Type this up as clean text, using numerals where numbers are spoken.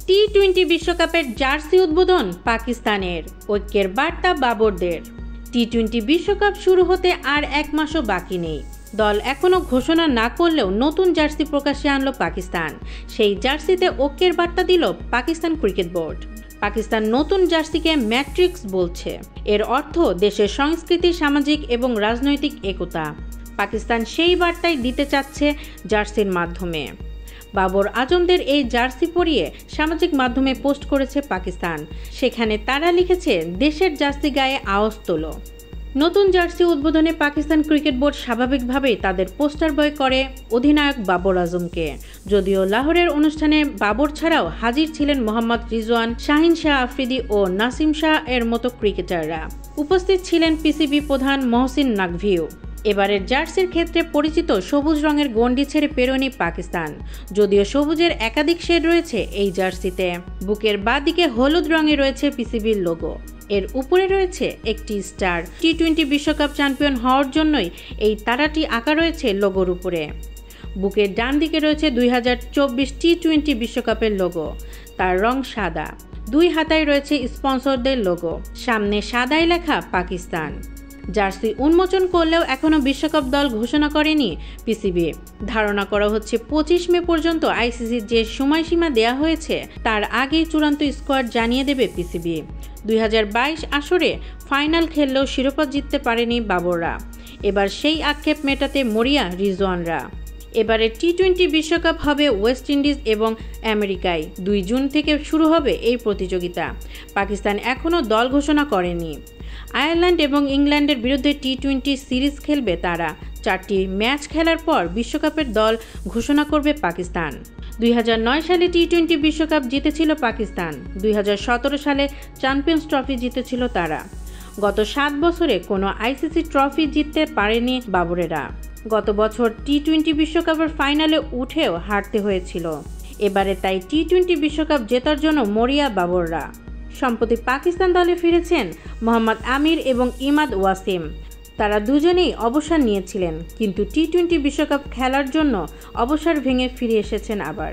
টি-20 বিশ্বকাপের জার্সি উদ্বোধন পাকিস্তানের, ঐক্যের বার্তা বাবরদের। টি-20 বিশ্বকাপ শুরু হতে আর এক মাসও বাকি নেই। দল এখনও ঘোষণা না করলেও নতুন জার্সি প্রকাশ্যে আনলো পাকিস্তান। সেই জার্সিতে ঐক্যের বার্তা দিল পাকিস্তান ক্রিকেট বোর্ড। পাকিস্তান নতুন জার্সিকে ম্যাট্রিক্স বলছে। এর অর্থ দেশের সংস্কৃতি, সামাজিক এবং রাজনৈতিক একতা। পাকিস্তান সেই বার্তাই দিতে চাচ্ছে জার্সির মাধ্যমে। বাবর আজমদের এই জার্সি পরিয়ে সামাজিক মাধ্যমে পোস্ট করেছে পাকিস্তান। সেখানে তারা লিখেছে, দেশের জার্সি গায়ে আওয়াজ তোলো। নতুন জার্সি উদ্বোধনে পাকিস্তান ক্রিকেট বোর্ড স্বাভাবিকভাবেই তাদের পোস্টার বয় করে অধিনায়ক বাবর আজমকে। যদিও লাহোরের অনুষ্ঠানে বাবর ছাড়াও হাজির ছিলেন মোহাম্মদ রিজওয়ান, শাহিন শাহ আফ্রিদি ও নাসিম শাহ এর মতো ক্রিকেটাররা। উপস্থিত ছিলেন পিসিবি প্রধান মহসিন নাকভিও। এবারের জার্সির ক্ষেত্রে পরিচিত সবুজ রঙের গণ্ডি ছেড়ে পেরোয়নি পাকিস্তান। যদিও সবুজের একাধিক শেড রয়েছে এই জার্সিতে। বুকের বাঁ দিকে হলুদ রঙে রয়েছে পিসিবির লোগো। এর উপরে রয়েছে একটি স্টার। টি-20 বিশ্বকাপ চ্যাম্পিয়ন হওয়ার জন্যই এই তারাটি আঁকা রয়েছে লোগোর উপরে। বুকের ডান দিকে রয়েছে 2024 টি-20 বিশ্বকাপের লোগো। তার রং সাদা। দুই হাতায় রয়েছে স্পন্সরদের লোগো। সামনে সাদায় লেখা পাকিস্তান। জার্সি উন্মোচন করলেও এখনও বিশ্বকাপ দল ঘোষণা করেনি পিসিবি। ধারণা করা হচ্ছে 25 মে পর্যন্ত আইসিসির যে সময়সীমা দেয়া হয়েছে তার আগেই চূড়ান্ত স্কোয়াড জানিয়ে দেবে পিসিবি। 2022 আসরে ফাইনাল খেললেও শিরোপা জিততে পারেনি বাবররা। এবার সেই আক্ষেপ মেটাতে মরিয়া রিজওয়ানরা। এবারে টি-20 বিশ্বকাপ হবে ওয়েস্ট ইন্ডিজ এবং আমেরিকায়। 2 জুন থেকে শুরু হবে এই প্রতিযোগিতা। পাকিস্তান এখনও দল ঘোষণা করেনি। আয়ারল্যান্ড এবং ইংল্যান্ডের বিরুদ্ধে টি-20 সিরিজ খেলবে তারা। 4টি ম্যাচ খেলার পর বিশ্বকাপের দল ঘোষণা করবে পাকিস্তান। 2009 সালে টি-20 বিশ্বকাপ জিতেছিল পাকিস্তান। 2017 সালে চ্যাম্পিয়ন্স ট্রফি জিতেছিল তারা। গত 7 বছরে কোনো আইসিসি ট্রফি জিততে পারেনি বাবরেরা। গত বছর টি-20 বিশ্বকাপের ফাইনালে উঠেও হারতে হয়েছিল। এবারে তাই টি-20 বিশ্বকাপ জেতার জন্য মরিয়া বাবররা। সম্প্রতি পাকিস্তান দলে ফিরেছেন মোহাম্মদ আমির এবং ইমাদ ওয়াসিম। তারা দুজনেই অবসর নিয়েছিলেন, কিন্তু টি-20 বিশ্বকাপ খেলার জন্য অবসর ভেঙে ফিরে এসেছেন আবার।